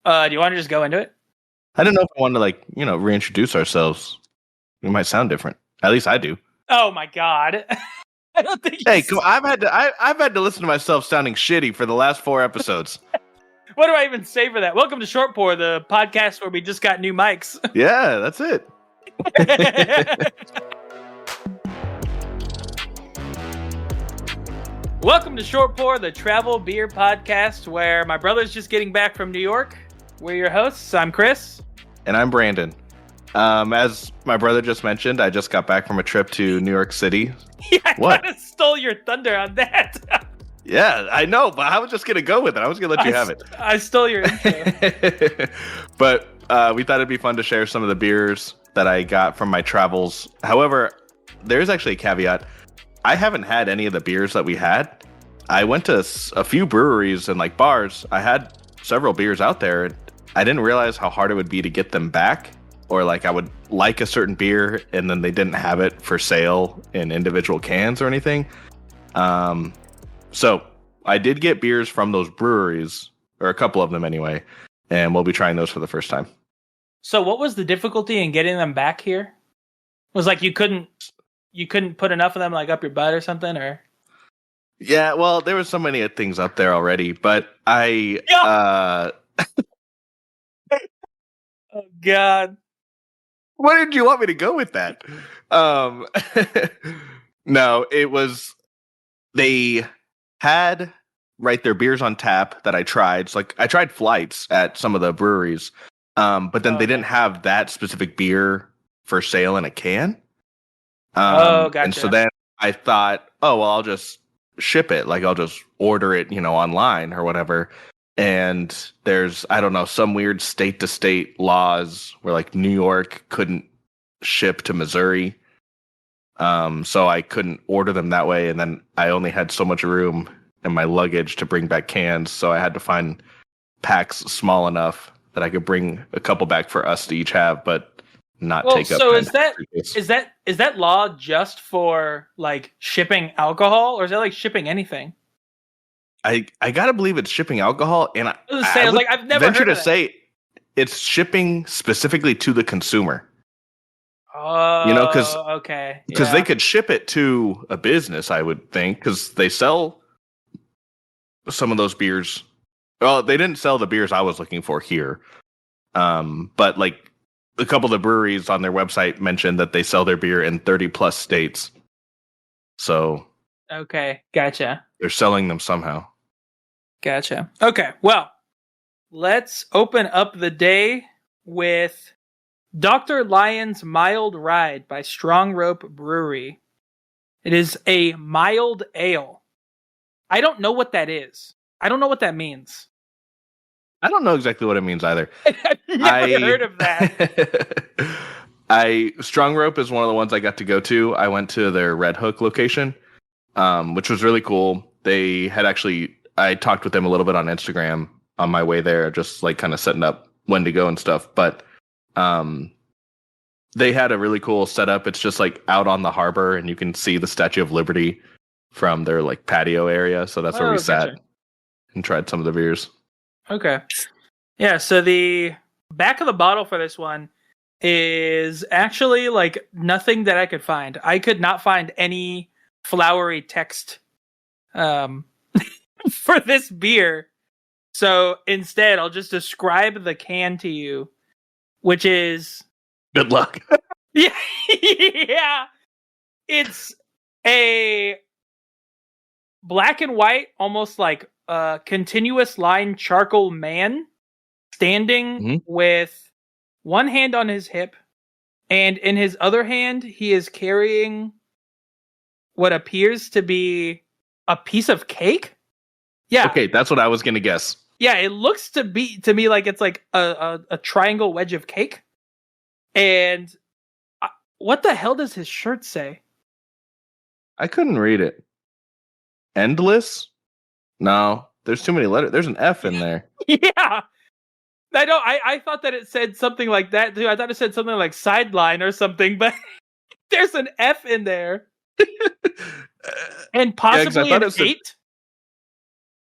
Do you want to just go into it? I don't know if I want to reintroduce ourselves. We might sound different. At least I do. Oh my god. I don't think Hey, come on, I've had to listen to myself sounding shitty for the last 4 episodes. What do I even say for that? Welcome to Short Pour, the podcast where we just got new mics. Yeah, that's it. Welcome to Short Pour, the travel beer podcast where my brother's just getting back from New York. We're your hosts. I'm Chris. And I'm Branden. As my brother just mentioned, I just got back from a trip to New York City. Yeah, I kind of stole your thunder on that. Yeah, I know, but I was just going to go with it. I was going to let you have it. I stole your intro. But we thought it'd be fun to share some of the beers that I got from my travels. However, there's actually a caveat. I haven't had any of the beers that we had. I went to a few breweries and bars. I had several beers out there. I didn't realize how hard it would be to get them back. Or I would like a certain beer and then they didn't have it for sale in individual cans or anything. So I did get beers from those breweries, or a couple of them anyway, and we'll be trying those for the first time. So what was the difficulty in getting them back here? Was you couldn't put enough of them up your butt or something, or? Yeah, well, there was so many things up there already, but Oh God. Where did you want me to go with that? No, it was they had their beers on tap that I tried. So, I tried flights at some of the breweries, but then they didn't have that specific beer for sale in a can. Gotcha. And so then I thought, oh well, I'll just ship it. I'll just order it, online or whatever. And there's, I don't know, some weird state to state laws where New York couldn't ship to Missouri. So I couldn't order them that way. And then I only had so much room in my luggage to bring back cans. So I had to find packs small enough that I could bring a couple back for us to each have, but not take up. So is that law just for shipping alcohol, or is that shipping anything? I gotta believe it's shipping alcohol, and I've never venture heard to of that. say it's shipping specifically to the consumer. Oh, because they could ship it to a business, I would think, because they sell some of those beers. Well, they didn't sell the beers I was looking for here, but a couple of the breweries on their website mentioned that they sell their beer in 30 plus states. So okay, gotcha. They're selling them somehow. Gotcha. Okay, well, let's open up the day with Dr. Lyon's Mild Ride by Strong Rope Brewery. It is a mild ale. I don't know what that is. I don't know what that means. I don't know exactly what it means either. I've never heard of that. Strong Rope is one of the ones I got to go to. I went to their Red Hook location, which was really cool. They had I talked with them a little bit on Instagram on my way there, just kind of setting up when to go and stuff. But they had a really cool setup. It's just out on the harbor, and you can see the Statue of Liberty from their patio area. So that's where we sat and tried some of the beers. Okay. Yeah, so the back of the bottle for this one is actually nothing that I could find. I could not find any flowery text for this beer. So instead, I'll just describe the can to you, which is... Good luck. Yeah. It's a black and white, almost continuous line charcoal man standing with one hand on his hip, and in his other hand, he is carrying what appears to be a piece of cake. Yeah. Okay, that's what I was going to guess. Yeah, it looks to me like it's a triangle wedge of cake. And what the hell does his shirt say? I couldn't read it. Endless? No, there's too many letters. There's an F in there. Yeah. I know. I thought that it said something like that too. I thought it said something like sideline or something, but there's an F in there. And possibly an 8.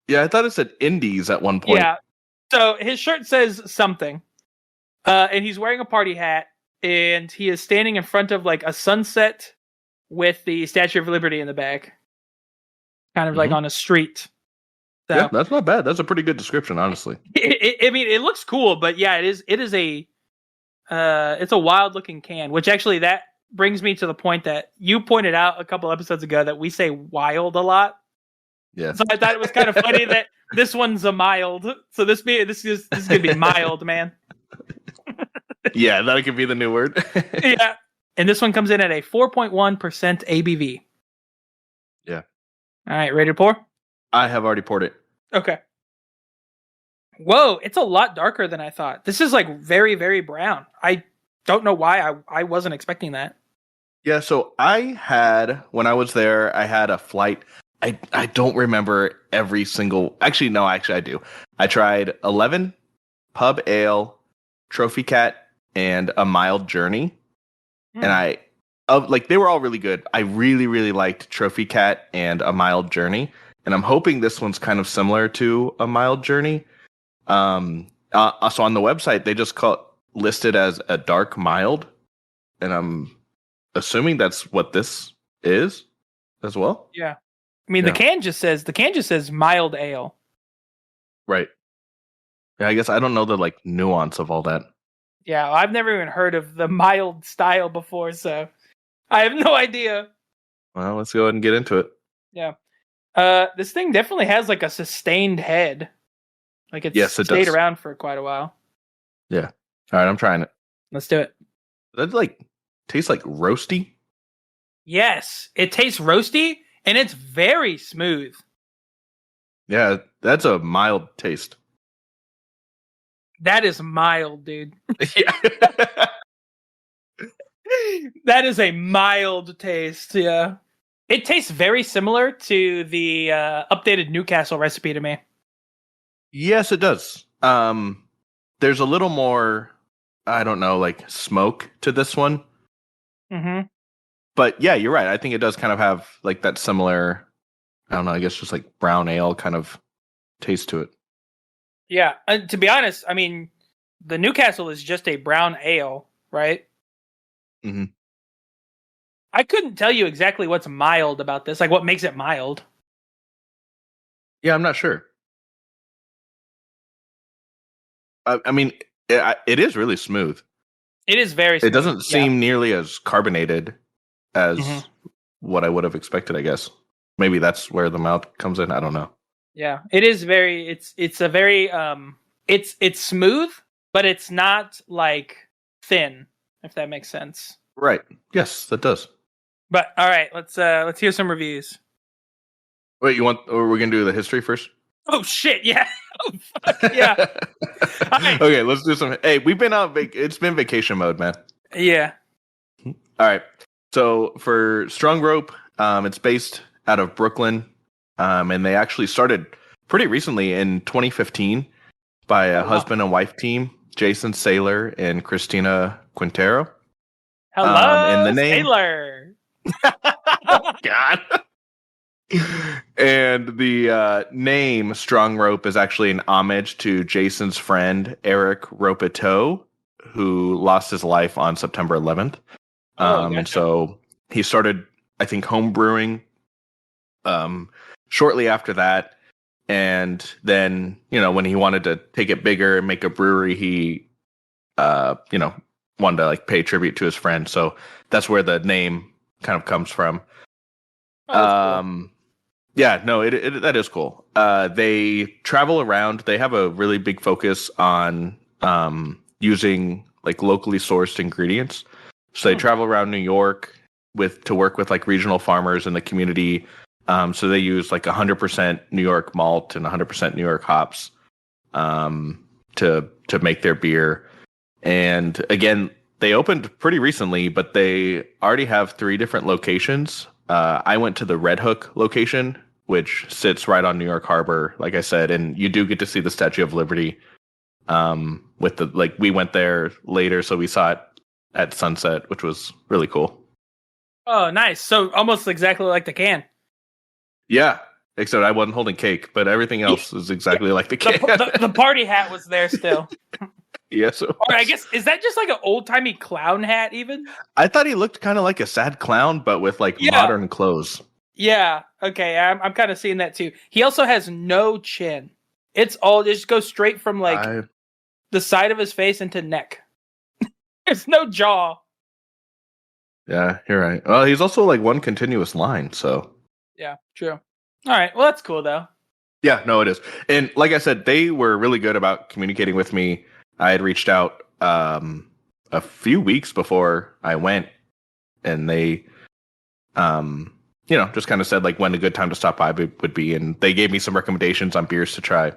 Yeah, I thought it said indies at one point. Yeah. So his shirt says something, and he's wearing a party hat, and he is standing in front of like a sunset with the Statue of Liberty in the back, kind of like on a street. So, yeah, that's not bad. That's a pretty good description, honestly. I mean, it looks cool, but yeah, it is it's a wild looking can, which actually that brings me to the point that you pointed out a couple episodes ago that we say wild a lot. Yeah. So I thought it was kind of funny that this one's a mild. So this is gonna be mild, man. Yeah, that could be the new word. Yeah. And this one comes in at a 4.1% ABV. Yeah. All right, ready to pour? I have already poured it. Okay. Whoa, it's a lot darker than I thought. This is like very, very brown. I don't know why I wasn't expecting that. Yeah, so when I was there, I had a flight. I don't remember every single. Actually, no, I do. I tried 11 pub ale, Trophy Cat, and a mild journey, and they were all really good. I really, really liked Trophy Cat and a mild journey, and I'm hoping this one's kind of similar to a mild journey. So on the website, they just listed as a dark mild, and I'm assuming that's what this is as well. Yeah. I mean, the can just says mild ale. Right. Yeah, I guess I don't know the like nuance of all that. Yeah, I've never even heard of the mild style before, so I have no idea. Well, let's go ahead and get into it. Yeah. This thing definitely has like a sustained head. Like it stayed does. around for quite a while. Yeah. All right, I'm trying it. Let's do it. That like tastes like roasty. Yes, it tastes roasty and it's very smooth. Yeah, that's a mild taste. That is mild, dude. Yeah. That is a mild taste, yeah. It tastes very similar to the updated Newcastle recipe to me. Yes, it does. There's a little more, I don't know, like smoke to this one. Mm-hmm. But yeah, you're right. I think it does kind of have like that similar, I don't know, I guess just like brown ale kind of taste to it. Yeah, to be honest, I mean, the Newcastle is just a brown ale, right? Mm-hmm. I couldn't tell you exactly what's mild about this, like what makes it mild. Yeah, I'm not sure. I mean, it is really smooth. It is very smooth. It doesn't seem nearly as carbonated as what I would have expected, I guess. Maybe that's where the mouth comes in. I don't know. Yeah, it is very, it's a very, it's smooth, but it's not like thin, if that makes sense. Right. Yes, that does. But all right, let's hear some reviews. Wait, or we're going to do the history first? Oh shit, yeah. Oh fuck, yeah. Right. Okay, let's do some. Hey, we've been out, it's been vacation mode, man. Yeah. All right. So for Strong Rope, it's based out of Brooklyn. And they actually started pretty recently in 2015 by a husband and wife team, Jason Saylor and Christina Quintero. Hello, and the name Saylor. Oh, God. And the name Strong Rope is actually an homage to Jason's friend, Eric Ropeteau, who lost his life on September 11th. Gotcha. And so he started, I think, home brewing shortly after that. And then, when he wanted to take it bigger and make a brewery, he, wanted to like pay tribute to his friend. So that's where the name kind of comes from. Cool. Yeah, no, that is cool. They travel around. They have a really big focus on using like locally sourced ingredients. So they travel around New York to work with like regional farmers in the community. So they use like 100% New York malt and 100% New York hops to make their beer. And again, they opened pretty recently, but they already have 3 different locations. I went to the Red Hook location, which sits right on New York Harbor, like I said, and you do get to see the Statue of Liberty. We went there later, so we saw it at sunset, which was really cool. Oh, nice. So almost exactly like the can. Yeah. Except I wasn't holding cake, but everything else is exactly like the can. The party hat was there still. Yes. Or I guess, is that just like an old-timey clown hat even? I thought he looked kind of like a sad clown, but with like modern clothes. Yeah. Okay. I'm kind of seeing that too. He also has no chin. It just goes straight from like the side of his face into neck. There's no jaw. Yeah, you're right. Well, he's also like one continuous line, so. Yeah, true. All right. Well, that's cool though. Yeah, no, it is. And like I said, they were really good about communicating with me. I had reached out a few weeks before I went, and they, just kind of said like when a good time to stop by would be, and they gave me some recommendations on beers to try.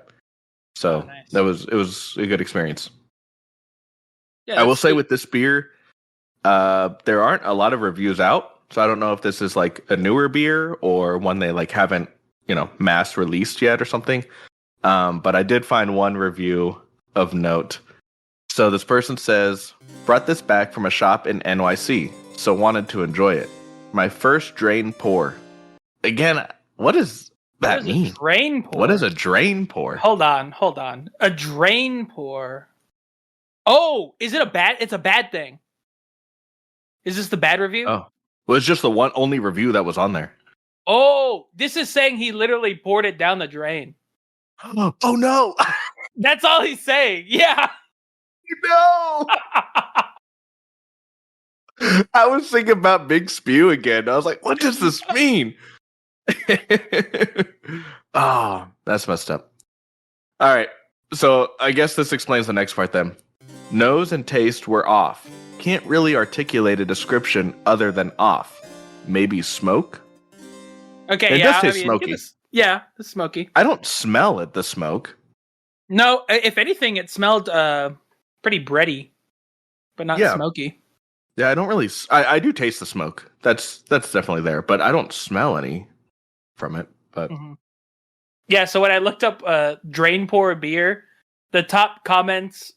So nice. It was a good experience. Yeah, I will say with this beer, there aren't a lot of reviews out, so I don't know if this is like a newer beer or one they like haven't mass released yet or something. But I did find one review of note. So this person says, brought this back from a shop in NYC, so wanted to enjoy it. My first drain pour. Again, what does that mean? A drain pour? What is a drain pour? Hold on. A drain pour. Oh, is it it's a bad thing. Is this the bad review? Oh, well, it's just the only review that was on there. Oh, this is saying he literally poured it down the drain. Oh no. That's all he's saying. Yeah. No. I was thinking about Big Spew again. I was like, what does this mean? Oh, that's messed up. All right. So I guess this explains the next part then. Nose and taste were off. Can't really articulate a description other than off. Maybe smoke? Okay, it does taste smoky. Yeah, it's smoky. I don't smell it, the smoke. No, if anything, it smelled pretty bready, but not smoky. Yeah, I don't really. I do taste the smoke. That's definitely there, but I don't smell any from it. But yeah, so when I looked up drain pour beer, the top comments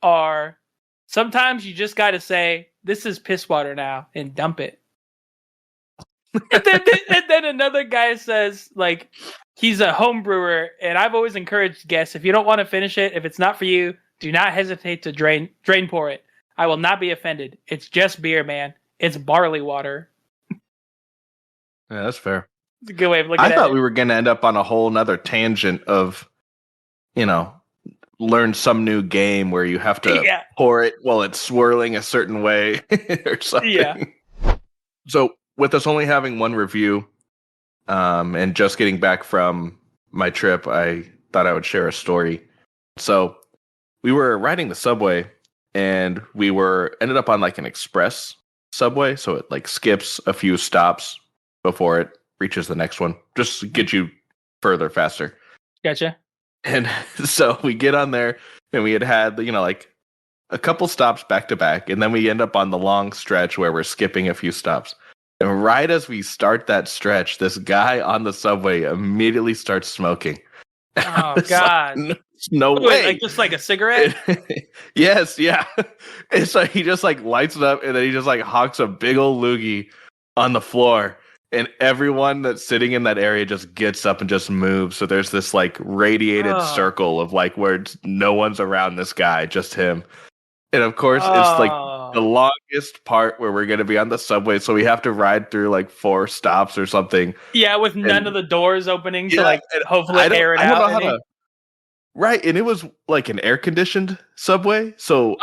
are sometimes you just got to say this is piss water now and dump it. and then another guy says like he's a home brewer, and I've always encouraged guests, if you don't want to finish it, if it's not for you, do not hesitate to drain pour it. I will not be offended. It's just beer, man. It's barley water. Yeah, that's fair. It's a good way of looking at it. I thought we were going to end up on a whole nother tangent of, learn some new game where you have to pour it while it's swirling a certain way or something. Yeah. So with us only having one review, and just getting back from my trip, I thought I would share a story. So we were riding the subway, and we ended up on like an express subway, so it like skips a few stops before it reaches the next one, just to get you further faster. Gotcha. And so we get on there, and we had like a couple stops back to back, and then we end up on the long stretch where we're skipping a few stops. And right as we start that stretch, this guy on the subway immediately starts smoking. Oh God! Like, no way! Like just like a cigarette? Yes, yeah. It's like he just like lights it up, and then he just like hawks a big old loogie on the floor, and everyone that's sitting in that area just gets up and just moves. So there's this like radiated circle of like where no one's around this guy, just him. And of course, it's like the longest part where we're going to be on the subway, so we have to ride through like 4 stops or something. Yeah, with none of the doors opening to like hopefully air it out. I don't know how to. Right, and it was like an air-conditioned subway, so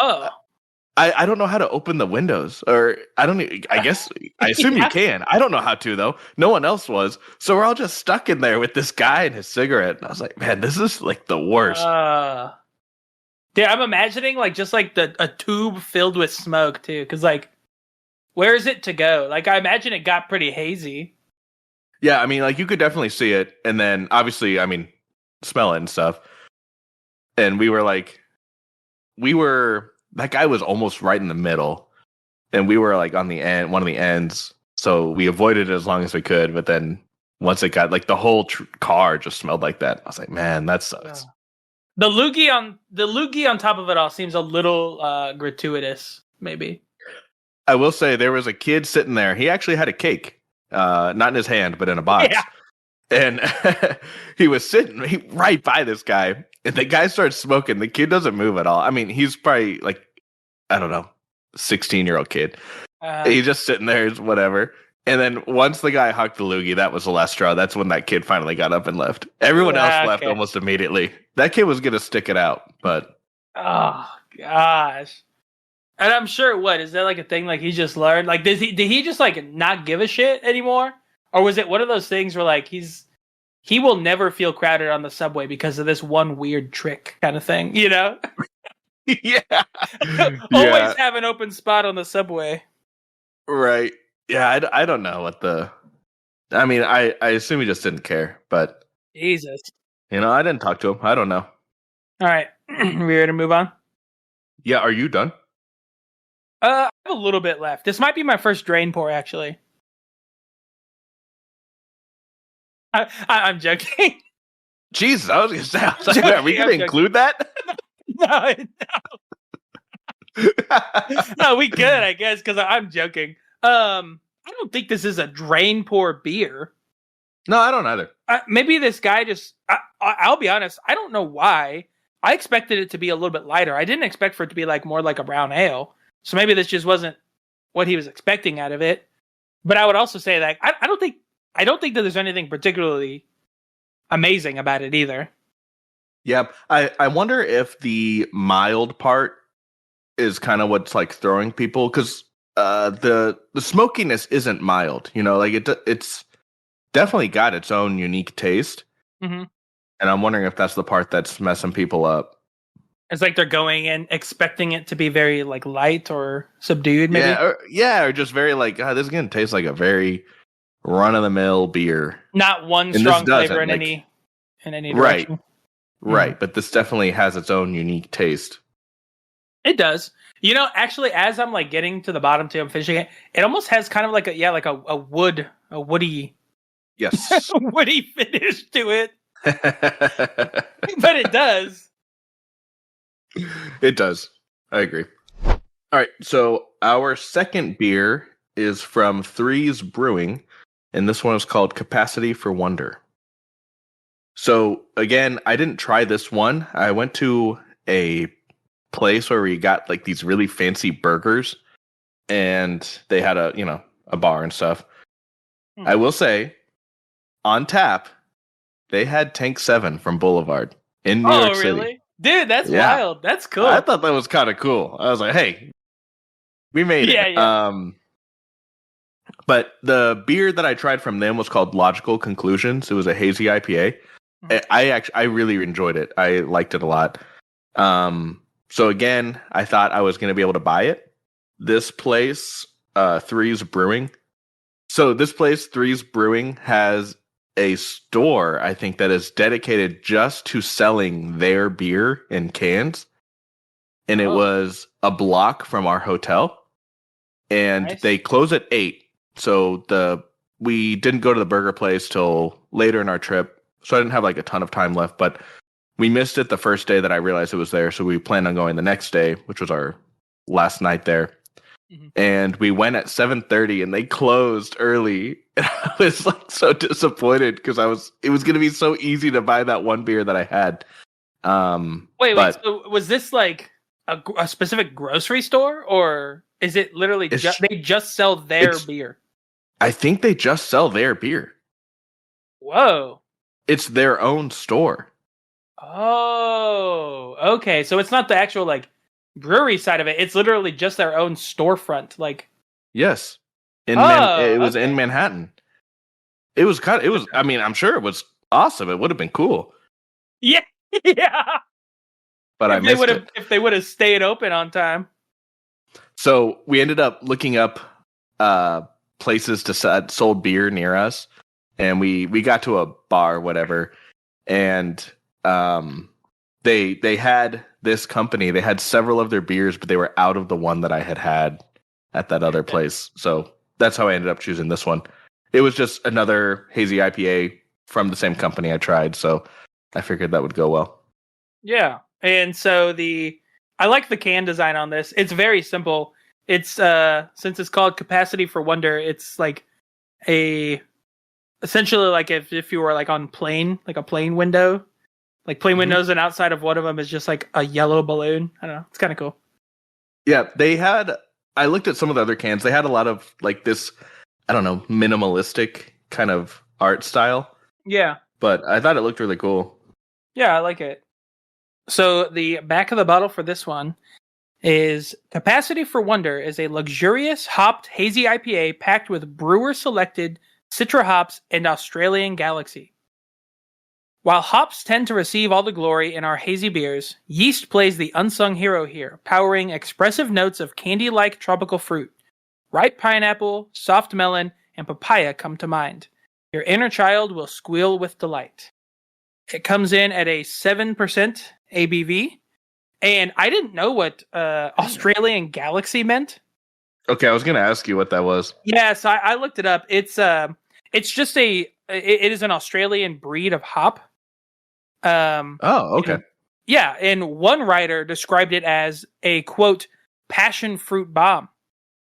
I don't know how to open the windows, or I guess I assume you can. I don't know how to though. No one else was, so we're all just stuck in there with this guy and his cigarette. And I was like, man, this is like the worst. Yeah, I'm imagining like just like a tube filled with smoke too, because like, where is it to go? Like, I imagine it got pretty hazy. Yeah, I mean, like you could definitely see it, and then obviously, I mean, smell it and stuff. And that guy was almost right in the middle, and we were like on the end, one of the ends. So we avoided it as long as we could. But then once it got like the whole car just smelled like that, I was like, man, that sucks. Yeah. The loogie on top of it all seems a little gratuitous, maybe. I will say there was a kid sitting there. He actually had a cake, not in his hand, but in a box. Yeah. And he was sitting right by this guy, and the guy starts smoking. The kid doesn't move at all. I mean, he's probably like, I don't know, 16-year-old kid. He's just sitting there, whatever. And then once the guy hucked the loogie, that was the last straw. That's when that kid finally got up and left. Everyone else left almost immediately. That kid was going to stick it out, but... Oh, gosh. And I'm sure, is that like a thing like he just learned? Like, did he just like not give a shit anymore? Or was it one of those things where like he will never feel crowded on the subway because of this one weird trick kind of thing, you know? Yeah. Always have an open spot on the subway. Right. Yeah, I don't know what I mean, I assume he just didn't care, but... Jesus. I didn't talk to him. I don't know. All right. We ready to move on? Yeah, are you done? I have a little bit left. This might be my first drain pour, actually. I'm joking. Jesus, I was going to say, are we going to include that? No. No, we could, I guess, because I'm joking. I don't think this is a drain pour beer. No, I don't either. Maybe this guy just... I'll be honest, I don't know why. I expected it to be a little bit lighter. I didn't expect for it to be like more like a brown ale. So maybe this just wasn't what he was expecting out of it. But I would also say that I don't think that there's anything particularly amazing about it either. Yeah, I wonder if the mild part is kind of what's like throwing people, because the smokiness isn't mild. Like it's definitely got its own unique taste. Mm-hmm. And I'm wondering if that's the part that's messing people up. It's like they're going in expecting it to be very like light or subdued, maybe. Or just very like, this is gonna taste like a very run-of-the-mill beer. Not one strong flavor in any direction. Right. But this definitely has its own unique taste. It does. Actually, as I'm like getting to the bottom too, I'm finishing it. It almost has kind of like a woody, yes, woody finish to it. But it does. It does. I agree. All right. So our second beer is from Three's Brewing, and this one is called Capacity for Wonder. So again, I didn't try this one. I went to a place where we got like these really fancy burgers, and they had a bar and stuff. I will say, on tap, they had Tank 7 from Boulevard in New York City. Oh, really? Dude, that's wild. That's cool. I thought that was kind of cool. I was like, hey, we made it. Yeah. But the beer that I tried from them was called Logical Conclusions. It was a hazy IPA. I really enjoyed it. I liked it a lot. So again, I thought I was going to be able to buy it. This place, Three's Brewing. So this place, Three's Brewing, has a store, I think, that is dedicated just to selling their beer in cans. And it was a block from our hotel. And they close at 8. So we didn't go to the burger place till later in our trip. So I didn't have like a ton of time left, but we missed it the first day that I realized it was there. So we planned on going the next day, which was our last night there. Mm-hmm. And we went at 7:30 and they closed early. And I was like so disappointed because it was going to be so easy to buy that one beer that I had. Wait, so was this like a specific grocery store, or is it literally they just sell their beer? I think they just sell their beer. Whoa. It's their own store. Oh, okay. So it's not the actual like brewery side of it. It's literally just their own storefront. Like, yes, it was in Manhattan. It was I mean, I'm sure it was awesome. It would have been cool. Yeah. But I missed it. If they would have stayed open on time. So we ended up looking up places to sold beer near us, and we got to a bar, whatever, and they had this company. They had several of their beers, but they were out of the one that I had at that other place. So that's how I ended up choosing this one. It was just another hazy IPA from the same company I tried, so I figured that would go well. Yeah, and so I like the can design on this. It's very simple. It's since it's called Capacity for Wonder, it's like a essentially like if you were like on plane, like a plane window, like plane windows, and outside of one of them is just like a yellow balloon. I don't know. It's kind of cool. Yeah, they had. I looked at some of the other cans. They had a lot of like this, I don't know, minimalistic kind of art style. Yeah. But I thought it looked really cool. Yeah, I like it. So the back of the bottle for this one is Capacity for Wonder is a luxurious hopped hazy IPA packed with brewer selected Citra hops and Australian Galaxy. While hops tend to receive all the glory in our hazy beers, yeast plays the unsung hero here, powering expressive notes of candy-like tropical fruit. Ripe pineapple, soft melon, and papaya come to mind. Your inner child will squeal with delight. It comes in at a 7% ABV, and I didn't know what Australian Galaxy meant. Okay, I was going to ask you what that was. Yeah, so I looked it up. It's just it is an Australian breed of hop. Oh, okay. And one writer described it as a, quote, passion fruit bomb,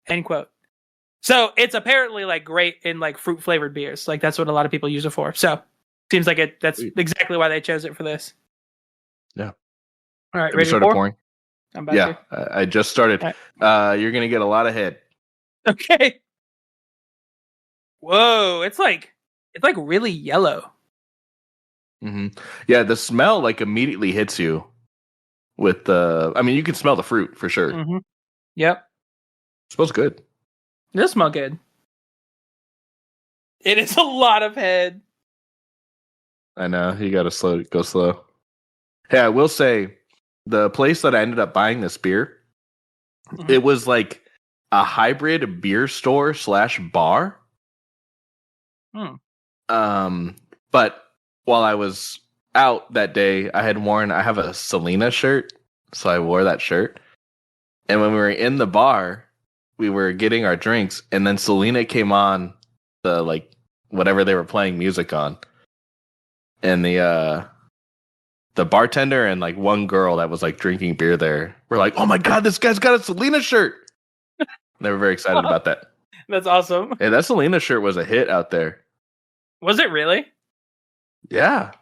end quote. So it's apparently like great in like fruit flavored beers. Like that's what a lot of people use it for. So seems like that's exactly why they chose it for this. Yeah. All right, Have ready you started pouring? I'm about to. I just started. Right. You're gonna get a lot of head. Okay. Whoa, it's like really yellow. Mm-hmm. Yeah, the smell like immediately hits you with the. I mean, you can smell the fruit for sure. Mm-hmm. Yep. It smells good. It does smell good. It is a lot of head. I know you got to go slow. Hey, I will say, the place that I ended up buying this beer, it was like a hybrid beer store / bar. But while I was out that day, I have a Selena shirt, so I wore that shirt. And when we were in the bar, we were getting our drinks, and then Selena came on the like whatever they were playing music on, and the bartender and like one girl that was like drinking beer there were like, "Oh my god, this guy's got a Selena shirt!" They were very excited about that. That's awesome. Hey, that Selena shirt was a hit out there. Was it really? Yeah.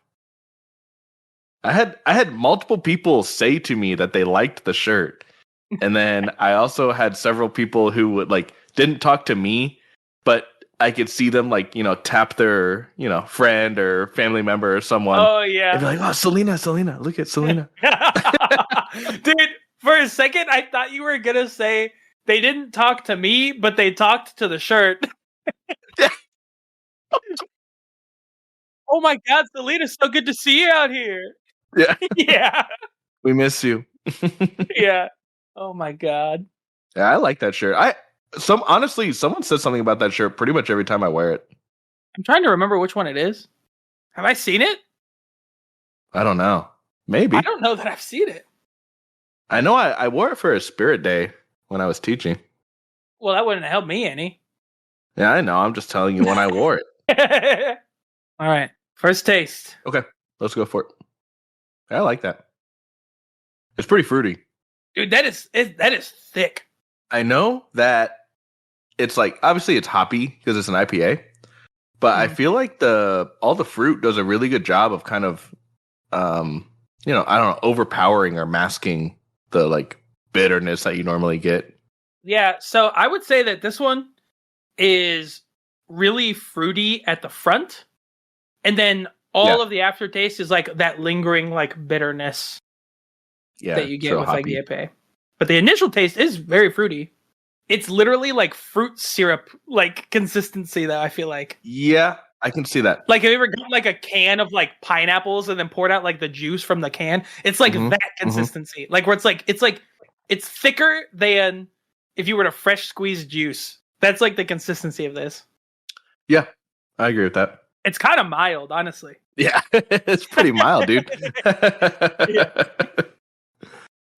I had multiple people say to me that they liked the shirt. And then I also had several people who would like didn't talk to me, but I could see them like, tap their, friend or family member or someone. Oh yeah. And be like, "Oh, Selena, look at Selena." Dude, for a second I thought you were gonna say they didn't talk to me, but they talked to the shirt. Oh my god, Selena, so good to see you out here. Yeah. Yeah. We miss you. Yeah. Oh my god. Yeah, I like that shirt. Honestly, someone says something about that shirt pretty much every time I wear it. I'm trying to remember which one it is. Have I seen it? I don't know. Maybe. I don't know that I've seen it. I know I wore it for a spirit day when I was teaching. Well, that wouldn't help me any. Yeah, I know. I'm just telling you when I wore it. All right. First taste. Okay. Let's go for it. I like that. It's pretty fruity. Dude, that is thick. I know that it's like, obviously it's hoppy because it's an IPA, but I feel like all the fruit does a really good job of kind of, I don't know, overpowering or masking the like bitterness that you normally get. Yeah, so I would say that this one is really fruity at the front, and then all of the aftertaste is like that lingering like bitterness that you get with hoppy. Like the IPA. But the initial taste is very fruity. It's literally like fruit syrup like consistency though, I feel like. Yeah, I can see that. Like have you ever got like a can of like pineapples and then poured out like the juice from the can? It's like that consistency. Like where it's thicker than if you were to fresh squeeze juice. That's like the consistency of this. Yeah, I agree with that. It's kind of mild, honestly. Yeah, it's pretty mild, dude. Yeah.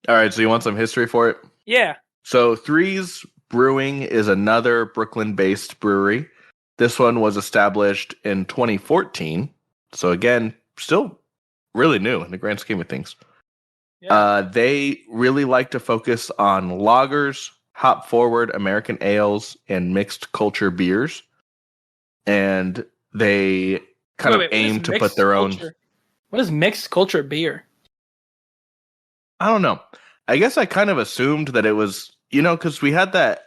All right, so you want some history for it? Yeah. So Threes Brewing is another Brooklyn-based brewery. This one was established in 2014. So again, still really new in the grand scheme of things. Yeah. They really like to focus on lagers, hop-forward American ales, and mixed culture beers. And they kind of aim to put their own. What is mixed culture beer? I don't know. I guess I kind of assumed that it was, because we had that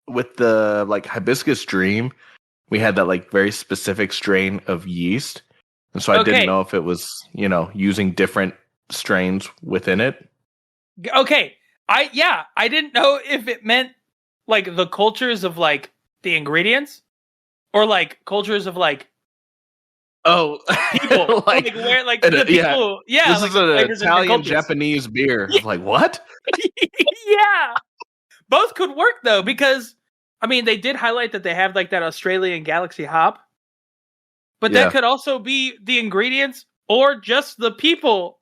with the like hibiscus dream. We had that like very specific strain of yeast. And so I didn't know if it was, using different strains within it. Okay. I didn't know if it meant like the cultures of like the ingredients or like cultures of like people. like where like the people. Yeah. This is an Italian Japanese beer. Yeah. Like what? Yeah. Both could work though, because I mean they did highlight that they have like that Australian Galaxy hop. But that could also be the ingredients or just the people.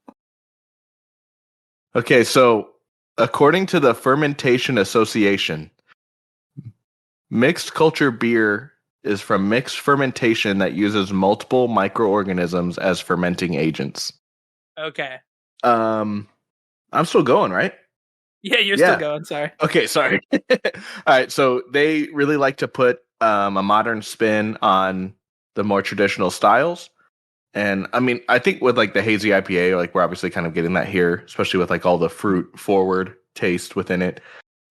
Okay, so according to the Fermentation Association, mixed culture beer is from mixed fermentation that uses multiple microorganisms as fermenting agents. Okay. I'm still going, right? Yeah, you're still going. Sorry. Okay, sorry. All right, so they really like to put a modern spin on the more traditional styles. And I mean, I think with like the hazy IPA, like we're obviously kind of getting that here, especially with like all the fruit forward taste within it.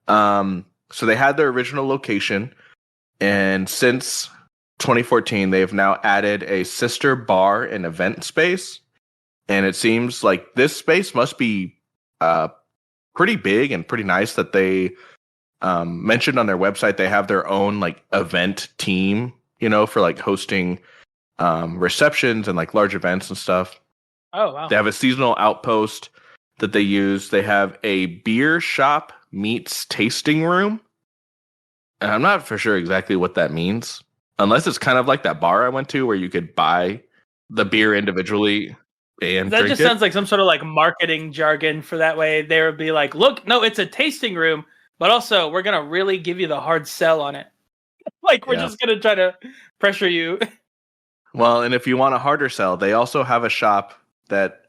So they had their original location, and since 2014, they've now added a sister bar and event space. And it seems like this space must be pretty big and pretty nice that they mentioned on their website. They have their own like event team, for like hosting receptions and like large events and stuff. Oh, wow. They have a seasonal outpost that they use. They have a beer shop meets tasting room. And I'm not for sure exactly what that means, unless it's kind of like that bar I went to where you could buy the beer individually and that drink just it. Sounds like some sort of like marketing jargon for that way. They would be like, look, no, it's a tasting room, but also we're going to really give you the hard sell on it. Like we're just going to try to pressure you. Well, and if you want a harder sell, they also have a shop that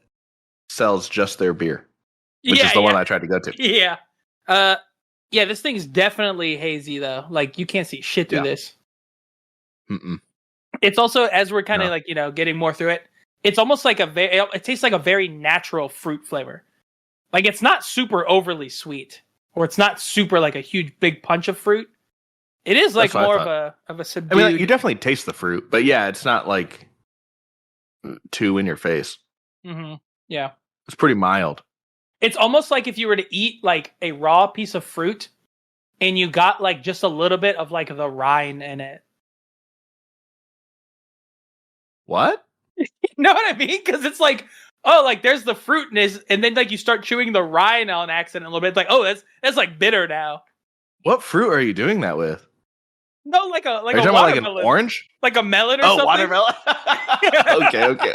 sells just their beer, which is the one I tried to go to. Yeah. Yeah, this thing's definitely hazy though. Like you can't see shit through this. Mm-mm. It's also, as we're kind of like, getting more through it, it's almost like it tastes like a very natural fruit flavor. Like it's not super overly sweet, or it's not super like a huge big punch of fruit. It is like more of a subdued. I mean, like, you definitely taste the fruit, but yeah, it's not like too in your face. Mm-hmm. Yeah, it's pretty mild. It's almost like if you were to eat like a raw piece of fruit, and you got like just a little bit of like the rind in it. What? You know what I mean? Because it's like, oh, like there's the fruitness, and then like you start chewing the rind on accident a little bit. It's like, oh, that's like bitter now. What fruit are you doing that with? No, like a are you talking watermelon. about like an orange? Like a melon or something? Oh, watermelon?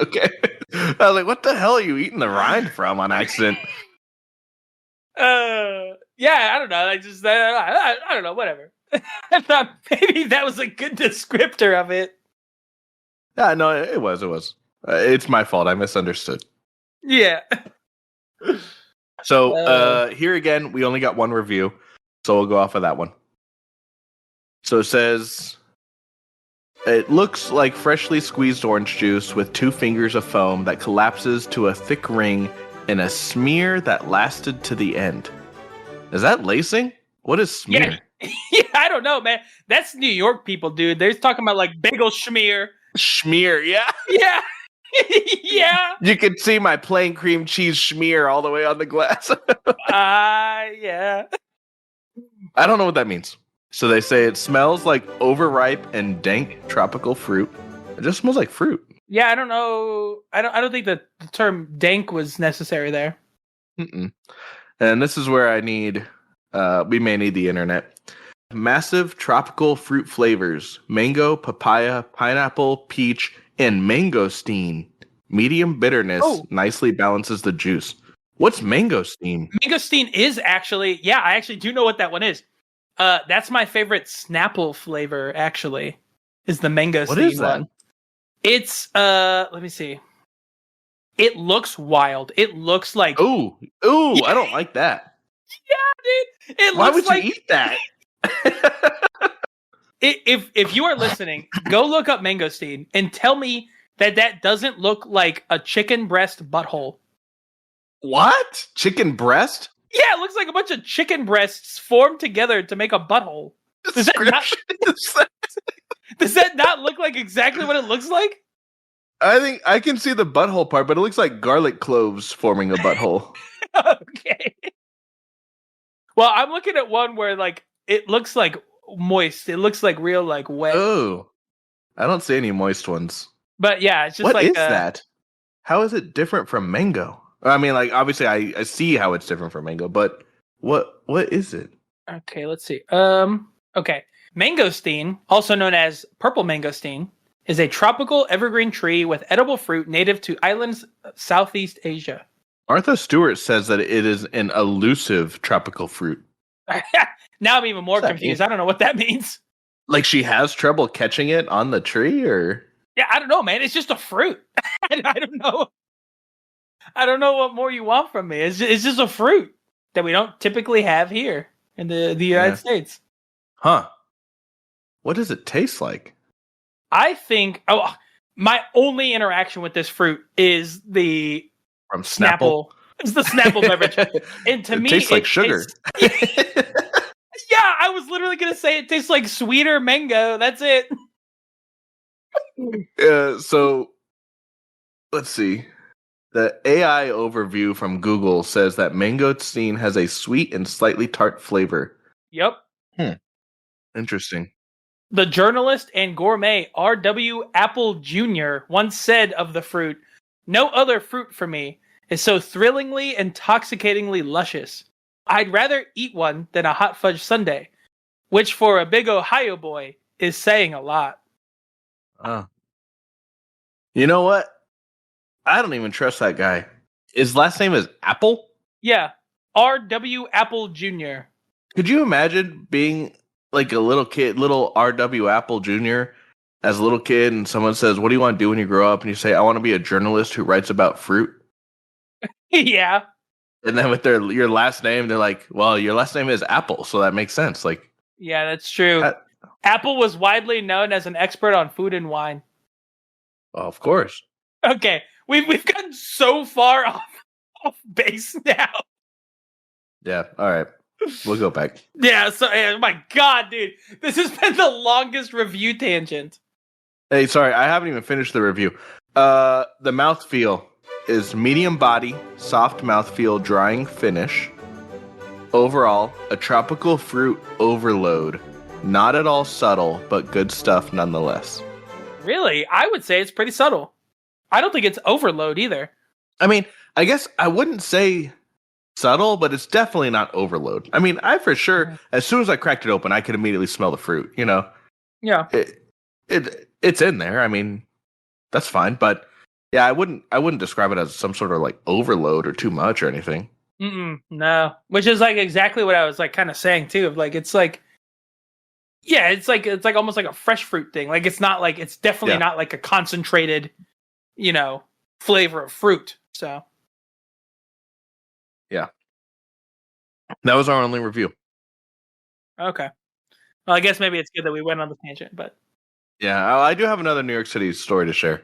Okay. I was like, what the hell are you eating the rind from on accident? Yeah, I don't know. I don't know, whatever. I thought maybe that was a good descriptor of it. Yeah, no, it was. It's my fault. I misunderstood. Yeah. So here again, we only got one review, so we'll go off of that one. So it says, it looks like freshly squeezed orange juice with 2 fingers of foam that collapses to a thick ring in a smear that lasted to the end. Is that lacing? What is smear? Yeah, I don't know, man. That's New York people, dude. They're talking about like bagel schmear. Schmear, yeah. Yeah. Yeah. You can see my plain cream cheese schmear all the way on the glass. Yeah. I don't know what that means. So they say it smells like overripe and dank tropical fruit. It just smells like fruit. Yeah, I don't know. I don't think the term dank was necessary there. Mm-mm. And this is where I need, we may need the internet. Massive tropical fruit flavors: mango, papaya, pineapple, peach, and mangosteen. Medium bitterness nicely balances the juice. What's mangosteen? Mangosteen is actually, I actually do know what that one is. That's my favorite Snapple flavor, actually, is the mangosteen what is that? one. It's, let me see. It looks wild. It looks like... Ooh, I don't like that. Yeah, dude. Why would you eat that? If you are listening, go look up mangosteen and tell me that doesn't look like a chicken breast butthole. What? Chicken breast? Yeah, it looks like a bunch of chicken breasts formed together to make a butthole. Does that not look like exactly what it looks like? I think I can see the butthole part, but it looks like garlic cloves forming a butthole. Okay. Well, I'm looking at one where like it looks like moist. It looks like real like wet. Oh, I don't see any moist ones. But yeah, it's just what like is that? How is it different from mango? I mean, like obviously I see how it's different from mango, but what is it? Okay, let's see. Okay. Mangosteen, also known as purple mangosteen, is a tropical evergreen tree with edible fruit native to islands of Southeast Asia. Martha Stewart says that it is an elusive tropical fruit. Now I'm even more confused. I don't know what that means. Like she has trouble catching it on the tree, or? Yeah, I don't know, man. It's just a fruit. I don't know. I don't know what more you want from me. It's just a fruit that we don't typically have here in the United States. Huh. What does it taste like? I think my only interaction with this fruit is the from Snapple. It's the Snapple beverage. And to me, tastes like sugar. Yeah, I was literally going to say it tastes like sweeter mango. That's it. So, let's see. The AI overview from Google says that mangosteen has a sweet and slightly tart flavor. Yep. Interesting. The journalist and gourmet R.W. Apple Jr. once said of the fruit, "No other fruit for me is so thrillingly, intoxicatingly luscious. I'd rather eat one than a hot fudge sundae," which for a big Ohio boy is saying a lot. You know what? I don't even trust that guy. His last name is Apple? Yeah. R.W. Apple Jr. Could you imagine being like a little kid, little R.W. Apple Jr. as a little kid, and someone says, "What do you want to do when you grow up?" And you say, "I want to be a journalist who writes about fruit." Yeah. And then with your last name, they're like, "Well, your last name is Apple, so that makes sense." Like, yeah, that's true. Apple was widely known as an expert on food and wine. Well, of course. Okay, we've gotten so far off base now. Yeah. All right. We'll go back. Yeah. So, oh my God, dude, this has been the longest review tangent. Hey, sorry, I haven't even finished the review. The mouthfeel is medium body, soft mouthfeel, drying finish. Overall, a tropical fruit overload. Not at all subtle, but good stuff nonetheless. Really? I would say it's pretty subtle. I don't think it's overload either. I mean, I guess I wouldn't say subtle, but it's definitely not overload. I mean, I for sure, as soon as I cracked it open, I could immediately smell the fruit, you know? Yeah. It's in there. I mean, that's fine, but yeah, I wouldn't describe it as some sort of like overload or too much or anything. No. Which is like exactly what I was like kind of saying too. Like it's like, yeah, it's like almost like a fresh fruit thing. Like it's definitely not like a concentrated, flavor of fruit. So yeah, that was our only review. Okay. Well, I guess maybe it's good that we went on the tangent, but yeah, I do have another New York City story to share.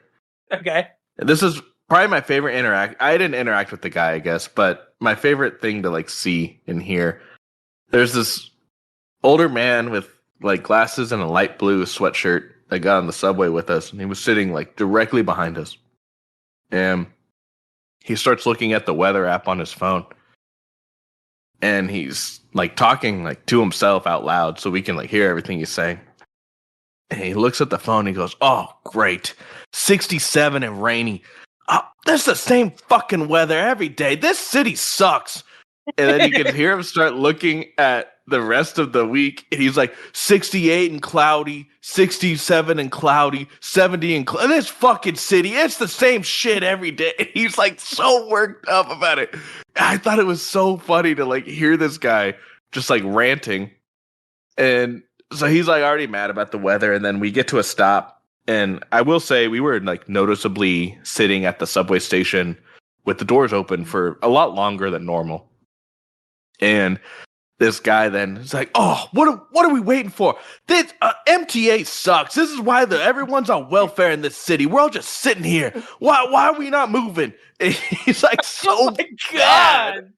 Okay. This is probably my favorite I didn't interact with the guy, I guess, but my favorite thing to like see and hear. There's this older man with like glasses and a light blue sweatshirt that got on the subway with us, and he was sitting like directly behind us. And he starts looking at the weather app on his phone. And he's like talking like to himself out loud so we can like hear everything he's saying. And he looks at the phone and he goes, "Oh, great. 67 and rainy. Oh, that's the same fucking weather every day. This city sucks." And then you can hear him start looking at the rest of the week. And he's like, 68 and cloudy, 67 and cloudy, 70 and cloudy. This fucking city, it's the same shit every day. And he's like so worked up about it. I thought it was so funny to like hear this guy just like ranting. And so he's like already mad about the weather. And then we get to a stop. And I will say we were like noticeably sitting at the subway station with the doors open for a lot longer than normal. And this guy then is like, "Oh, what are we waiting for? This MTA sucks. This is why everyone's on welfare in this city. We're all just sitting here. Why are we not moving?" And he's like, "So Oh my God.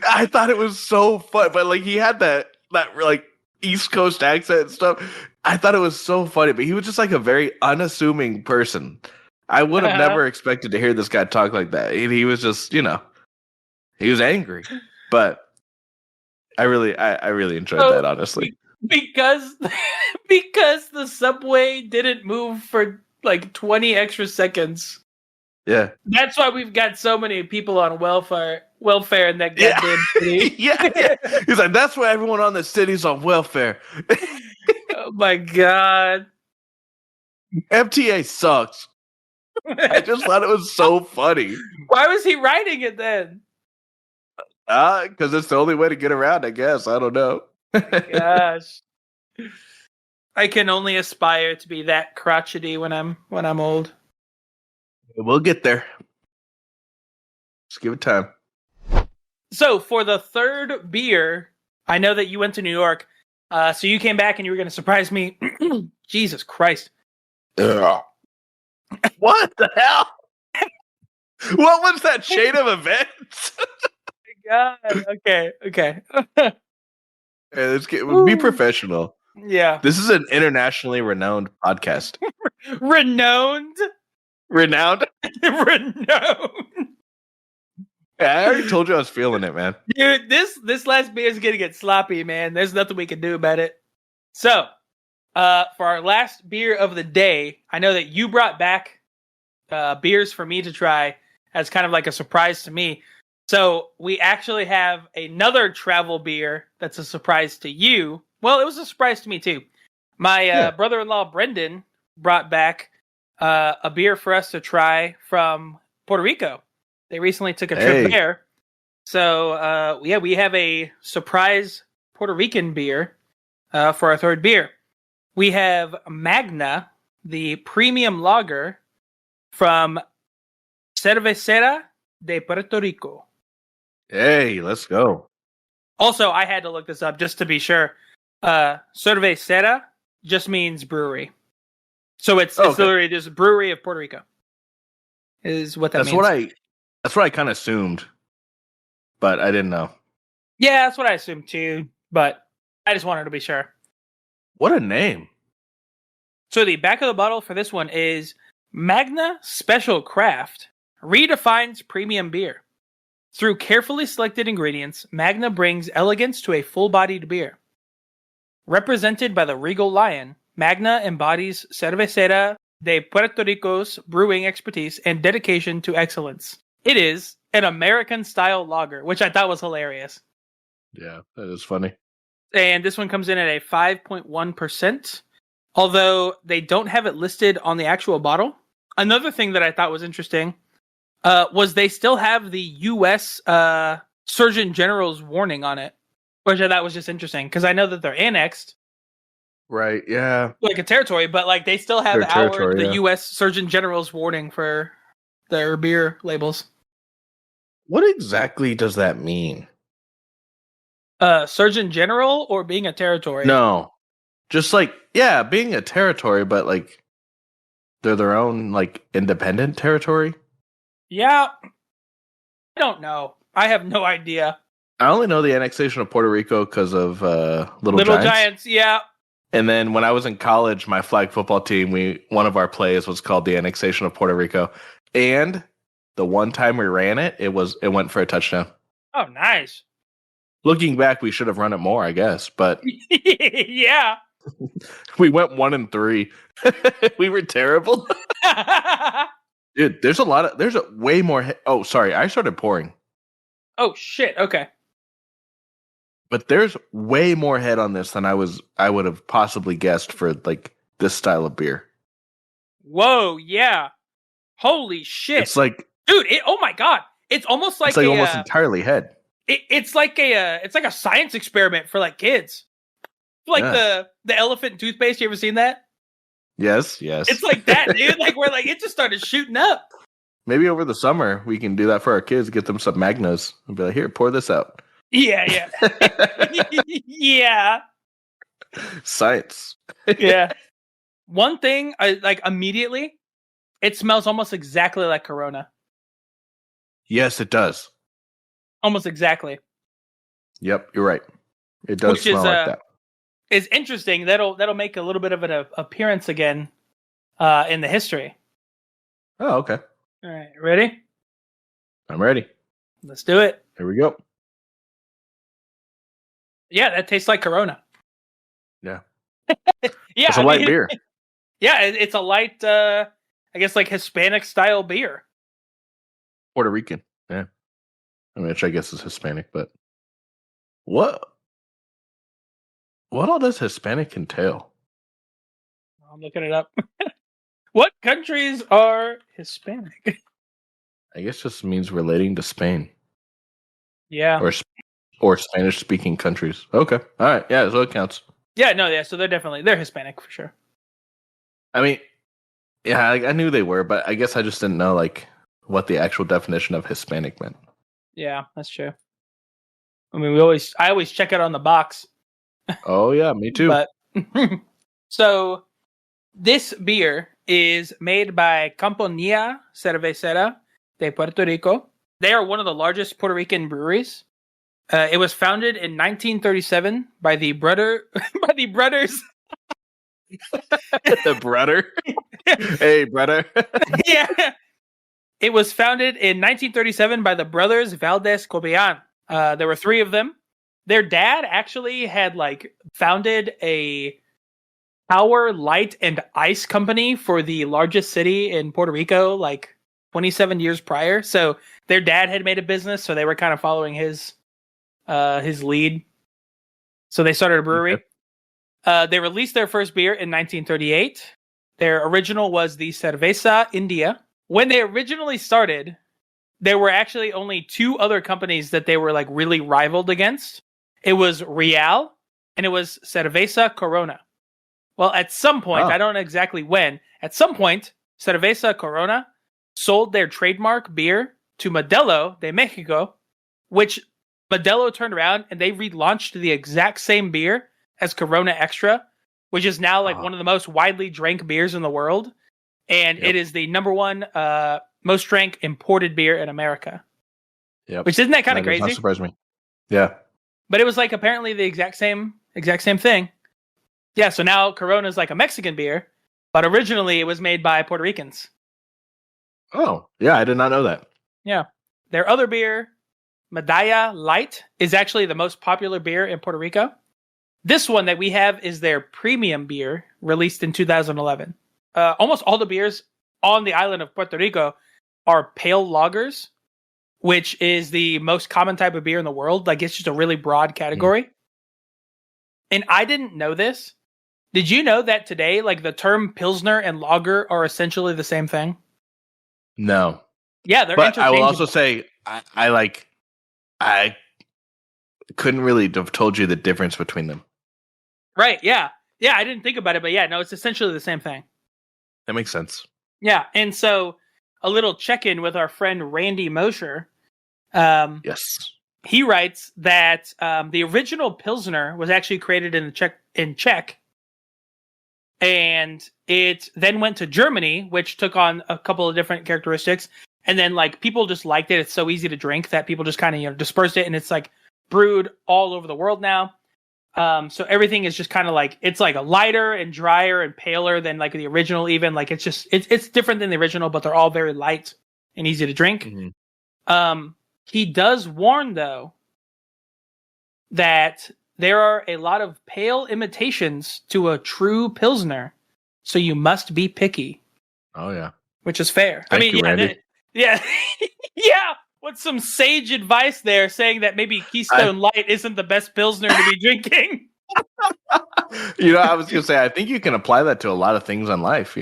I thought it was so fun, but like he had that like East Coast accent and stuff. I thought it was so funny, but he was just like a very unassuming person. I would have never expected to hear this guy talk like that. And he was just, he was angry, but I really enjoyed that, honestly. Because the subway didn't move for like 20 extra seconds. Yeah. That's why we've got so many people on welfare in that goddamn city. yeah. He's like, that's why everyone on the city's on welfare. Oh my God. MTA sucks. I just thought it was so funny. Why was he writing it then? Because it's the only way to get around, I guess. I don't know. Gosh. I can only aspire to be that crotchety when I'm old. We'll get there. Just give it time. So for the third beer, I know that you went to New York. So you came back and you were going to surprise me. Jesus Christ. What the hell? What was that chain of events? God. Okay. Hey, be professional. Yeah. This is an internationally renowned podcast. Renowned? Renowned? Renowned. I already told you I was feeling it, man. Dude, this last beer is going to get sloppy, man. There's nothing we can do about it. So, for our last beer of the day, I know that you brought back beers for me to try as kind of like a surprise to me. So, we actually have another travel beer that's a surprise to you. Well, it was a surprise to me, too. My brother-in-law, Branden, brought back a beer for us to try from Puerto Rico. They recently took a trip there. So, we have a surprise Puerto Rican beer for our third beer. We have Magna, the premium lager from Cervecera de Puerto Rico. Hey, let's go. Also, I had to look this up just to be sure. Cervecera just means brewery. So it's literally just Brewery of Puerto Rico. Is what that means. That's what I kind of assumed, but I didn't know. Yeah, that's what I assumed too, but I just wanted to be sure. What a name. So the back of the bottle for this one is Magna Special Craft redefines premium beer. Through carefully selected ingredients, Magna brings elegance to a full-bodied beer. Represented by the regal lion, Magna embodies Cervecera de Puerto Rico's brewing expertise and dedication to excellence. It is an American-style lager, which I thought was hilarious. Yeah, that is funny. And this one comes in at a 5.1%, although they don't have it listed on the actual bottle. Another thing that I thought was interesting was they still have the U.S. Surgeon General's warning on it, which I thought was just interesting, because I know that they're annexed. Right, yeah. Like a territory, but like they still have the U.S. Surgeon General's warning for their beer labels. What exactly does that mean? Surgeon General or being a territory? No. Just like, yeah, being a territory, but like they're their own like independent territory? Yeah. I don't know. I have no idea. I only know the annexation of Puerto Rico because of Little Giants, yeah. And then when I was in college, my flag football team, one of our plays was called the annexation of Puerto Rico. And the one time we ran it, it went for a touchdown. Oh, nice. Looking back, we should have run it more, I guess. But yeah, we went 1-3. We were terrible. Dude, there's a way more. Oh, sorry, I started pouring. Oh shit. Okay. But there's way more head on this than I would have possibly guessed for like this style of beer. Whoa, yeah. Holy shit. It's like, dude, oh my god. It's almost like almost entirely head. It's like a science experiment for like kids. Like the elephant toothpaste, you ever seen that? Yes. It's like that, dude. Like where like it just started shooting up. Maybe over the summer we can do that for our kids, get them some Magnas and be like, here, pour this out. Yeah. Yeah. Science. Yeah. One thing, like immediately, it smells almost exactly like Corona. Yes, it does. Almost exactly. Yep, you're right. It does Which smell like that. is interesting. That'll make a little bit of an appearance again in the history. Oh, okay. All right, ready? I'm ready. Let's do it. Here we go. Yeah, that tastes like Corona. Yeah. Yeah, It's a light beer. Yeah, it's a light, I guess, like Hispanic style beer. Puerto Rican. Yeah. I mean, which I guess is Hispanic, but what all does Hispanic entail? I'm looking it up. What countries are Hispanic? I guess just means relating to Spain. Yeah. Or Spanish speaking countries. Okay. All right. Yeah, so it counts. Yeah, no, yeah, so they're Hispanic for sure. I mean, yeah, I knew they were, but I guess I just didn't know like what the actual definition of Hispanic meant. Yeah, that's true. I mean, I always check it on the box. Oh yeah, me too. But so this beer is made by Compañía Cervecera de Puerto Rico. They are one of the largest Puerto Rican breweries. It was founded in 1937 by the brothers. The brother. Hey, brother. Yeah. It was founded in 1937 by the brothers Valdez Cobian. There were three of them. Their dad actually had like founded a power, light, and ice company for the largest city in Puerto Rico, like 27 years prior. So their dad had made a business, so they were kind of following his lead. So they started a brewery. Okay. They released their first beer in 1938. Their original was the Cerveza India. When they originally started, there were actually only two other companies that they were like really rivaled against. It was Real and it was Cerveza Corona. Well, at some point, I don't know exactly when, at some point, Cerveza Corona sold their trademark beer to Modelo de Mexico, which Modelo turned around and they relaunched the exact same beer as Corona Extra, which is now like one of the most widely drank beers in the world. And it is the number one most drank imported beer in America. Yep. Which isn't that kind of crazy? Does not surprise me. Yeah. But it was like apparently the exact same thing. Yeah, so now Corona is like a Mexican beer, but originally it was made by Puerto Ricans. Oh, yeah, I did not know that. Yeah. Their other beer, Medalla Light, is actually the most popular beer in Puerto Rico. This one that we have is their premium beer, released in 2011. Almost all the beers on the island of Puerto Rico are pale lagers, which is the most common type of beer in the world. Like, it's just a really broad category. And I didn't know this. Did you know that today, like, the term Pilsner and lager are essentially the same thing? No. Yeah, they're interchangeable. interchangeable. I will also say, I couldn't really have told you the difference between them. Right, yeah. Yeah, I didn't think about it, but yeah, no, it's essentially the same thing. That makes sense. Yeah, and so a little check-in with our friend Randy Mosher. Yes. He writes that the original Pilsner was actually created in Czech, and it then went to Germany, which took on a couple of different characteristics. And then, like, people just liked it. It's so easy to drink that people just kind of, dispersed it, and it's like brewed all over the world now. So everything is just kind of like, it's like a lighter and drier and paler than like the original. Even like it's different than the original, but they're all very light and easy to drink. Mm-hmm. He does warn though that there are a lot of pale imitations to a true Pilsner, so you must be picky. Oh yeah, which is fair. Thank you, Randy. Yeah. What's some sage advice there, saying that maybe Keystone Light isn't the best Pilsner to be drinking? I was gonna say, I think you can apply that to a lot of things in life.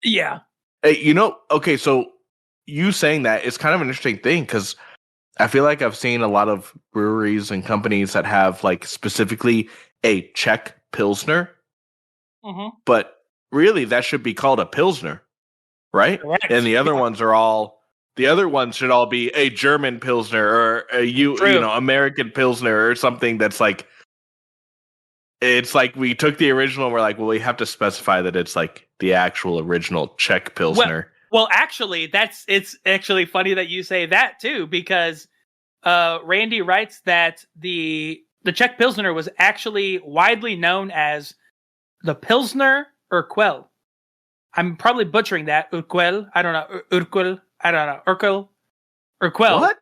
Yeah. Hey, okay, so you saying that is kind of an interesting thing because I feel like I've seen a lot of breweries and companies that have like specifically a Czech Pilsner, but really that should be called a Pilsner, right? Correct. And the other ones are all The other ones should all be a German Pilsner or American Pilsner or something that's like, it's like we took the original and we're like, well, we have to specify that it's like the actual original Czech Pilsner. Well, actually, it's actually funny that you say that too, because Randy writes that the Czech Pilsner was actually widely known as the Pilsner Urquell. I'm probably butchering that. Urquell. I don't know. Urquell. I don't know. Urquell. What?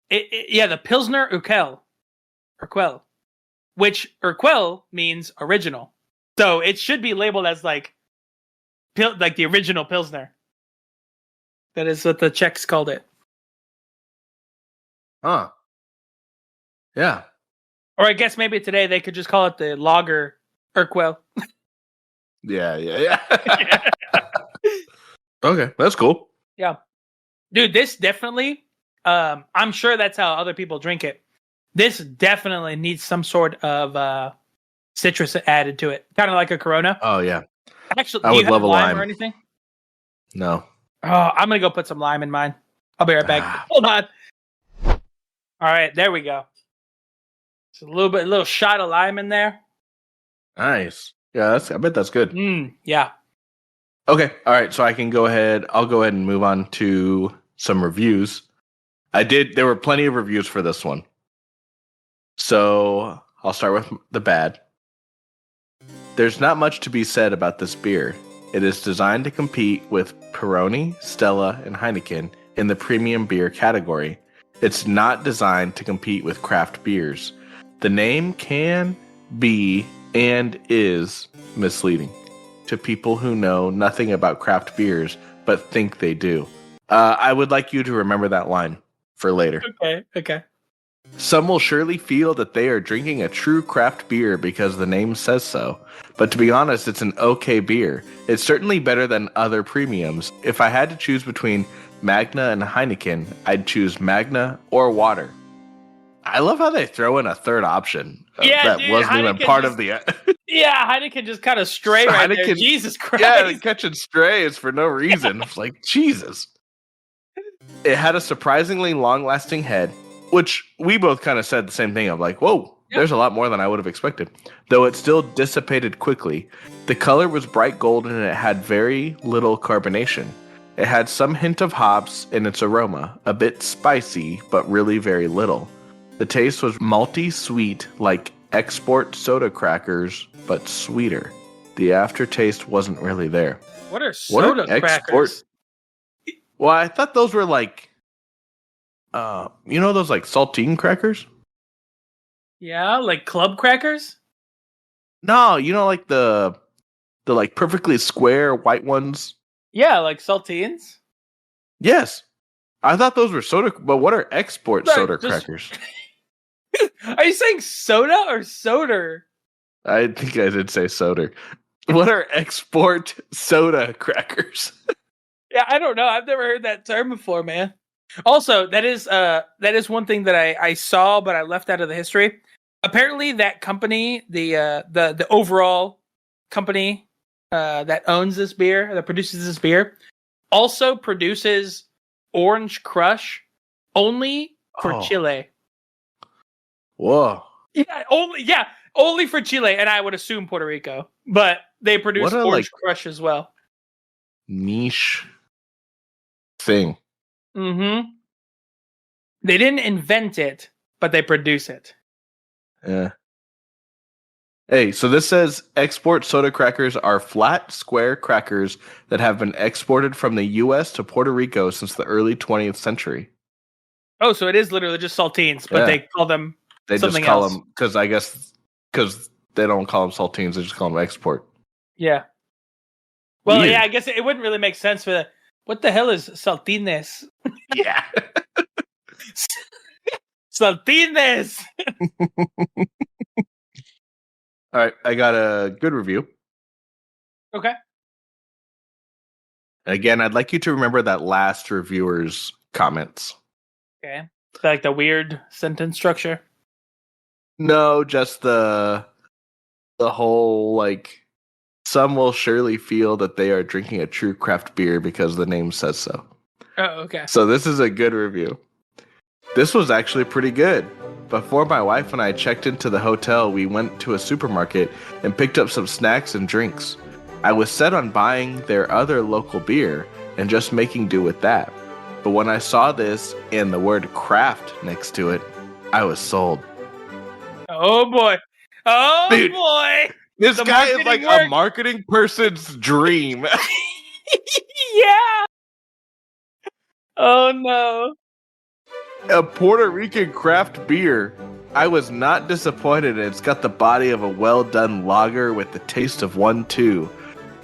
The Pilsner Urquell. Urquell. Which Urquell means original. So it should be labeled as like the original Pilsner. That is what the Czechs called it. Huh. Yeah. Or I guess maybe today they could just call it the Lager Urquell. Yeah. Okay, that's cool. Yeah. Dude, this definitely, I'm sure that's how other people drink it. This definitely needs some sort of citrus added to it. Kind of like a Corona. Oh, yeah. Actually, I would love a lime or anything? No. Oh, I'm going to go put some lime in mine. I'll be right back. Hold on. All right, there we go. Just a little shot of lime in there. Nice. Yeah, I bet that's good. Yeah. Okay. All right. So I'll go ahead and move on to some reviews. There were plenty of reviews for this one. So I'll start with the bad. There's not much to be said about this beer. It is designed to compete with Peroni, Stella, and Heineken in the premium beer category. It's not designed to compete with craft beers. The name can be and is misleading to people who know nothing about craft beers but think they do. I would like you to remember that line for later. Okay. Some will surely feel that they are drinking a true craft beer because the name says so. But to be honest, it's an okay beer. It's certainly better than other premiums. If I had to choose between Magna and Heineken, I'd choose Magna or water. I love how they throw in a third option that wasn't even part of the... Yeah, Heineken just kind of stray right there. Jesus Christ. Yeah, catching strays for no reason. It's like, Jesus. It had a surprisingly long-lasting head, which we both kind of said the same thing of like, whoa, there's a lot more than I would have expected. Though it still dissipated quickly. The color was bright golden and it had very little carbonation. It had some hint of hops in its aroma, a bit spicy, but really very little. The taste was malty sweet like export soda crackers, but sweeter. The aftertaste wasn't really there. What are soda crackers? Well, I thought those were like, those like saltine crackers? Yeah, like club crackers? No, like the like perfectly square white ones. Yeah, like saltines? Yes. I thought those were soda, but what are export soda crackers? Are you saying soda or soda? I think I did say soda. What are export soda crackers? Yeah, I don't know. I've never heard that term before, man. Also, that is one thing that I saw, but I left out of the history. Apparently, that company, the overall company that owns this beer, that produces this beer, also produces Orange Crush only for Chile. Whoa. Yeah, only for Chile, and I would assume Puerto Rico. But they produce Orange Crush as well. Niche thing. Mm-hmm. They didn't invent it, but they produce it. Yeah. Hey, so this says export soda crackers are flat, square crackers that have been exported from the U.S. to Puerto Rico since the early 20th century. Oh, so it is literally just saltines, but they call them something else. Them, because they don't call them saltines, they just call them export. Yeah. Well, Weird. Yeah, I guess it wouldn't really make sense for what the hell is saltines? Yeah. Saltines! All right, I got a good review. Okay. Again, I'd like you to remember that last reviewer's comments. Okay. Like the weird sentence structure? No, just the whole, like, some will surely feel that they are drinking a true craft beer because the name says so. Oh, okay. So this is a good review. This was actually pretty good. Before my wife and I checked into the hotel, we went to a supermarket and picked up some snacks and drinks. I was set on buying their other local beer and just making do with that. But when I saw this and the word craft next to it, I was sold. Oh boy. Oh Dude, boy. This The guy is marketing like worked. a marketing person's dream. Yeah. Oh no. A Puerto Rican craft beer. I was not disappointed. It's got the body of a well-done lager with the taste of one too.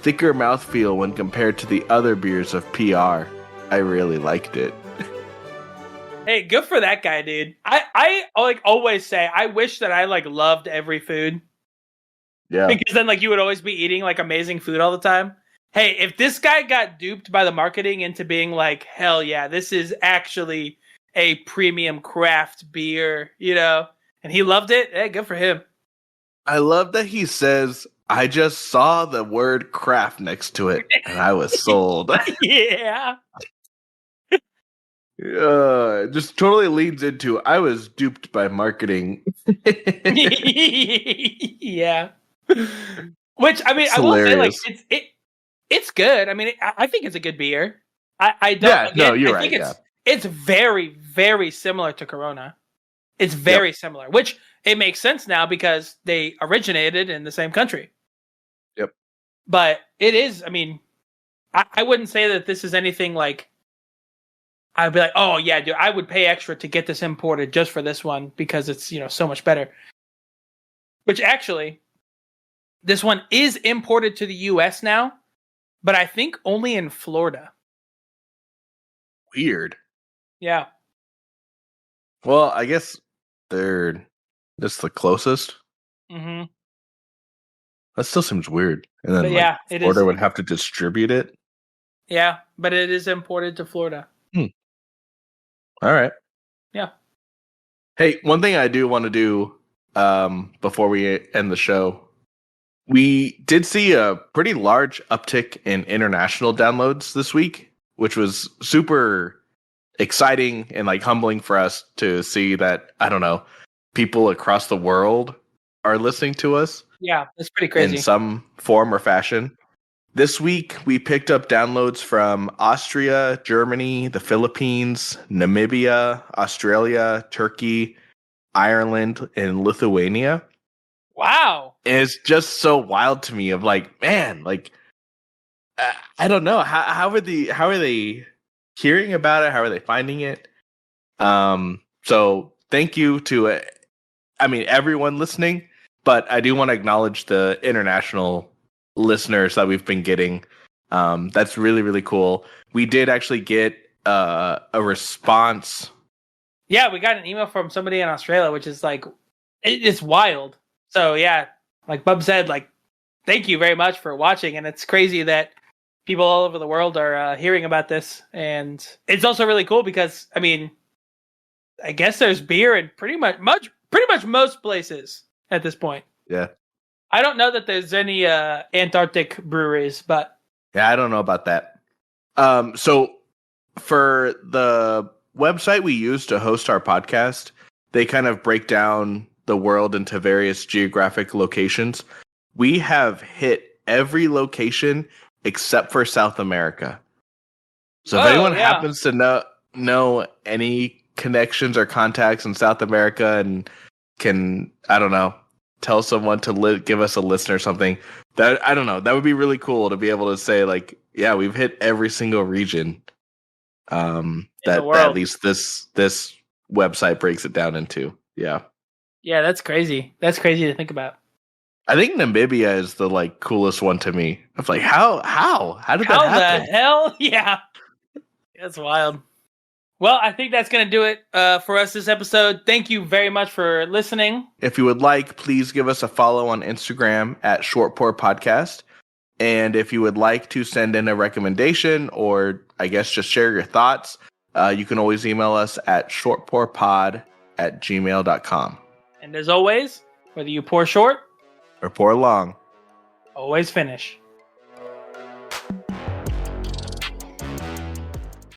Thicker mouthfeel when compared to the other beers of PR. I really liked it. Hey, good for that guy, dude. I like always say I wish that I like loved every food. Yeah. Because then like you would always be eating like amazing food all the time. Hey, if this guy got duped by the marketing into being like, hell yeah, this is actually a premium craft beer, you know, and he loved it, hey, good for him. I love that he says, I just saw the word craft next to it and I was sold. Yeah. Just totally leads into I was duped by marketing. Yeah. Which I mean, It's I will say like hilarious. it's good. I mean, I think it's a good beer. I don't. Yeah, no, Again, you're I think right. it's very very similar to Corona. It's very similar, which it makes sense now because they originated in the same country. Yep. But it is. I mean, I wouldn't say that this is anything like. I'd be like, oh yeah, dude, I would pay extra to get this imported just for this one because it's so much better. Which actually, this one is imported to the U.S. now, but I think only in Florida. Weird. Yeah. Well, I guess they're just the closest. Mm-hmm. That still seems weird. And then But like yeah, it is. Florida would have to distribute it. Yeah, but it is imported to Florida. All right. Yeah. Hey, one thing I do want to do before we end the show, we did see a pretty large uptick in international downloads this week, which was super exciting and like humbling for us to see that, I don't know, people across the world are listening to us. Yeah, that's pretty In crazy. some form or fashion. This week, we picked up downloads from Austria, Germany, the Philippines, Namibia, Australia, Turkey, Ireland, and Lithuania. Wow. And it's just so wild to me of like, man, like, I don't know. How are they hearing about it? How are they finding it? So thank you to, everyone listening, but I do want to acknowledge the international listeners that we've been getting. That's really, really cool. We did actually get a response. Yeah, we got an email from somebody in Australia, which is like, it's wild. So yeah, like Bub said, like, thank you very much for watching. And it's crazy that people all over the world are hearing about this. And it's also really cool because, I mean, I guess there's beer in pretty much most places at this point. Yeah. I don't know that there's any Antarctic breweries, but Yeah, I don't know about that. So for the website we use to host our podcast, they kind of break down the world into various geographic locations. We have hit every location except for South America. So if anyone happens to know any connections or contacts in South America and can, I don't know, tell someone to give us a listen or something, that I don't know, that would be really cool to be able to say like, yeah, we've hit every single region that at least this website breaks it down into. Yeah that's crazy. That's crazy to think about. I think Namibia is the like coolest one to me. I was like, how did that happen? How the hell? Yeah, that's wild. Well, I think that's going to do it for us this episode. Thank you very much for listening. If you would like, please give us a follow on Instagram at Short Pour Podcast. And if you would like to send in a recommendation or I guess just share your thoughts, you can always email us at shortpourpod@gmail.com. And as always, whether you pour short or pour long, always finish.